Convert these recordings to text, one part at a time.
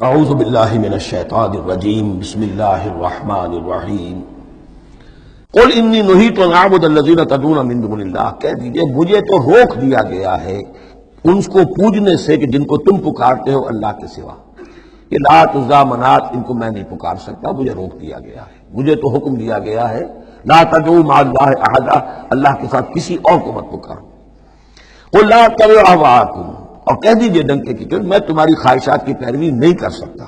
اعوذ باللہ من الشیطان الرجیم بسم اللہ الرحمن الرحیم قل انی نہیت ان اعبد الذین تدعون من دون اللہ، کہہ دیجئے مجھے تو روک دیا گیا ہے ان کو پوجنے سے کہ جن کو تم پکارتے ہو اللہ کے سوا۔ یہ لات عزیٰ منات ان کو میں نہیں پکار سکتا، مجھے روک دیا گیا ہے، مجھے تو حکم دیا گیا ہے لا تدعوا مع اللہ احدا، اللہ کے ساتھ کسی اور کو مت پکارو۔ قل لا اتبع اہواءکم، اور کہہ دیجئے ڈنکے کی چوٹ میں تمہاری خواہشات کی پیروی نہیں کر سکتا۔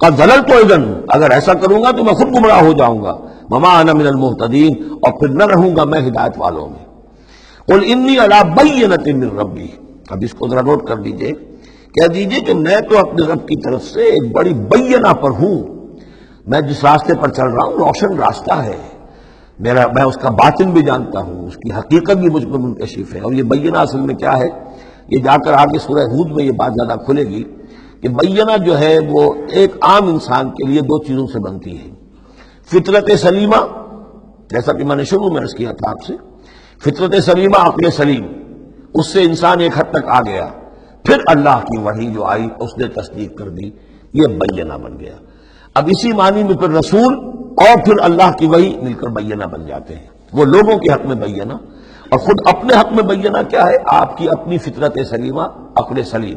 قد ضللت اذا، اگر ایسا کروں گا تو میں خود گمراہ ہو جاؤں گا۔ وما انا من المہتدین، اور پھر نہ رہوں گا میں ہدایت والوں میں۔ قل انی علی بینۃ من ربی، اب اس کو ذرا نوٹ کر لیجئے، کہہ دیجئے کہ میں تو اپنے رب کی طرف سے ایک بڑی بینہ پر ہوں، میں جس راستے پر چل رہا ہوں روشن راستہ ہے، میں اس کا باطن بھی جانتا ہوں، اس کی حقیقت بھی مجھ پر منکشف ہے۔ اور یہ بینہ اصل میں کیا ہے، یہ جا کر آگے سورہ ہود میں یہ بات زیادہ کھلے گی کہ بینہ جو ہے وہ ایک عام انسان کے لیے دو چیزوں سے بنتی ہے، فطرت سلیمہ، جیسا کہ میں نے شروع میں عرض کیا تھا آپ سے، فطرت سلیمہ عقل سلیم، اس سے انسان ایک حد تک آ گیا، پھر اللہ کی وحی جو آئی اس نے تصدیق کر دی، یہ بینہ بن گیا۔ اب اسی معنی میں پھر رسول اور پھر اللہ کی وحی مل کر بینہ بن جاتے ہیں، وہ لوگوں کے حق میں بینہ، اور خود اپنے حق میں بینہ کیا ہے، آپ کی اپنی فطرت سلیمہ عقل سلیم،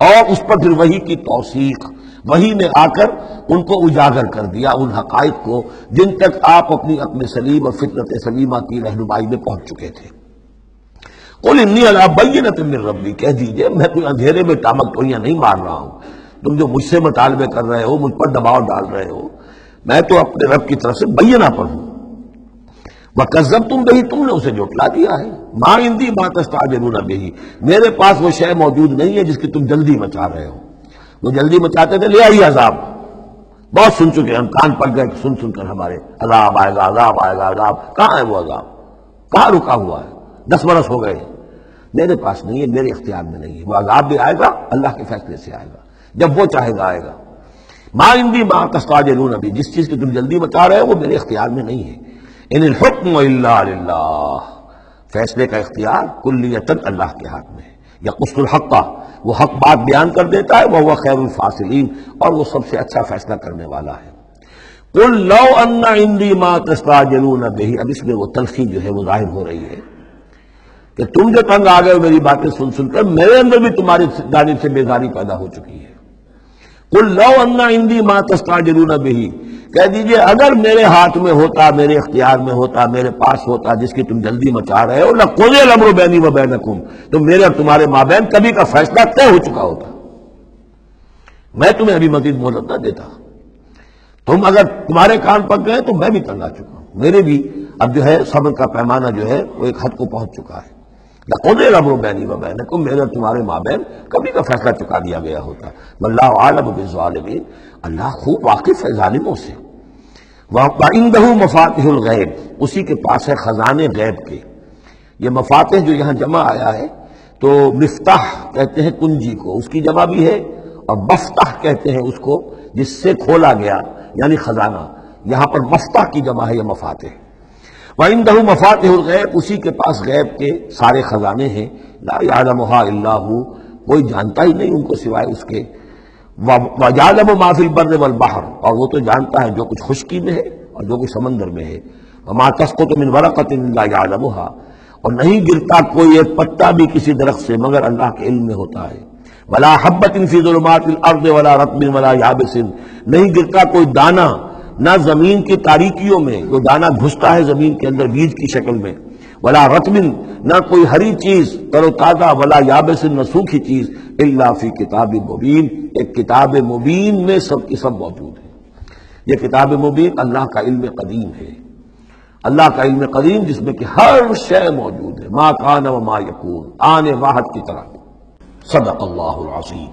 اور اس پر پھر وحی کی توثیق، وحی نے آ کر ان کو اجاگر کر دیا، ان حقائق کو جن تک آپ اپنی عقل سلیم اور فطرت سلیمہ کی رہنمائی میں پہنچ چکے تھے۔ قل انی علی بینۃ من ربی، کہہ دیجئے میں کوئی اندھیرے میں ٹامک ٹوئیاں نہیں مار رہا ہوں، تم جو مجھ سے مطالبے کر رہے ہو، مجھ پر دباؤ ڈال رہے ہو، میں تو اپنے رب کی طرف سے بینہ پر ہوں۔ وَكَذَّبْتُمْ بِهِ، تم نے اسے جھٹلا دیا ہے۔ مَا عِندِي مَا تَسْتَعْجِلُونَ بِهِ، میرے پاس وہ شے موجود نہیں ہے جس کی تم جلدی مچا رہے ہو۔ وہ جلدی مچاتے تھے، لے آئیے عذاب، بہت سن چکے، ہم کان پڑ گئے سن سن کر ہمارے، عذاب آئے گا عذاب آئے گا عذاب، کہاں ہے وہ عذاب، کہاں رکا ہوا ہے، 10 برس ہو گئے، میرے پاس نہیں ہے، میرے اختیار میں نہیں ہے۔ وہ عذاب بھی آئے گا، اللہ کے فیصلے سے آئے گا، جب وہ چاہے گا آئے گا۔ مَا عِندِي مَا تَسْتَعْجِلُونَ بِهِ، جس چیز کی تم جلدی مچا رہے ہو وہ میرے اختیار میں نہیں ہے۔ ان الحکم الا للہ، فیصلے کا اختیار کلیتاً اللہ کے ہاتھ میں ہے۔ یقص الحق، وہ حق بات بیان کر دیتا ہے، وہ خیر الفاصلین، اور وہ سب سے اچھا فیصلہ کرنے والا ہے۔ قل لو ان عندی ما تستعجلون به، اب اس میں وہ تلخی جو ہے وہ ظاہر ہو رہی ہے کہ تم جو تنگ آ گئے ہو میری باتیں سن سن کر، میرے اندر بھی تمہاری جانب سے بیزاری پیدا ہو چکی ہے۔ قل لو ان عندی ما تستعجلون به، کہہ دیجئے اگر میرے ہاتھ میں ہوتا، میرے اختیار میں ہوتا، میرے پاس ہوتا جس کی تم جلدی مچا رہے ہو، لَقُضِیَ الْأَمْرُ بَيْنِي وَبَيْنَكُمْ، تو میرے اور تمہارے مابین کبھی کا فیصلہ طے ہو چکا ہوتا، میں تمہیں ابھی مزید مہلت نہ دیتا۔ تم اگر تمہارے کان پک گئے تو میں بھی تنگ آ چکا ہوں، میرے بھی اب جو ہے صبر کا پیمانہ جو ہے وہ ایک حد کو پہنچ چکا ہے۔ لَقُضِیَ الْأَمْرُ بَيْنِي وَبَيْنَكُمْ، میرے اور تمہارے مابین کبھی کا فیصلہ چکا دیا گیا ہوتا۔ وَاللَّهُ أَعْلَمُ بِالظَّالِمِينَ، اللہ خوب واقف ہے ظالموں سے۔ وَعِندَهُ مَفَاتِحُ الْغَیْبِ، اسی کے پاس ہے خزانے غیب کے۔ یہ مفاتح جو یہاں جمع آیا ہے تو مفتاح کہتے ہیں کنجی کو، اس کی جمع بھی ہے، اور مفتاح کہتے ہیں اس کو جس سے کھولا گیا، یعنی خزانہ، یہاں پر مفتاح کی جمع ہے یہ مفاتح۔ وَعِندَهُ مَفَاتِحُ الْغَیْبِ، اسی کے پاس غیب کے سارے خزانے ہیں، لا يعلمها الا هو، کوئی جانتا ہی نہیں ان کو سوائے اس کے۔ وَيَعْلَمُ مَا فِي الْبَرِّ وَالْبَحْرِ، اور وہ تو جانتا ہے جو کچھ خشکی میں ہے اور جو کچھ سمندر میں ہے۔ وَمَا تَسْقُطُ مِنْ وَرَقَةٍ إِلَّا يَعْلَمُهَا، اور نہیں گرتا کوئی ایک پتا بھی کسی درخت سے مگر اللہ کے علم میں ہوتا ہے۔ وَلَا حَبَّةٍ فِي ظُلُمَاتِ الْأَرْضِ وَلَا رَطْبٍ وَلَا يَابِسٍ، نہیں گرتا کوئی دانہ نہ زمین کی تاریکیوں میں، جو دانہ گھستا ہے زمین کے اندر بیج کی شکل میں، ولا رطب، نہ کوئی ہری چیز تر و تازہ، ولا یابس، نہ سوکھی چیز، الا فی کتاب مبین، ایک کتاب مبین میں سب کی سب موجود ہے۔ یہ کتاب مبین اللہ کا علم قدیم ہے، اللہ کا علم قدیم جس میں کہ ہر شے موجود ہے، ما کان و ما یکون، آن واحد کی طرح۔ صدق اللہ العظیم۔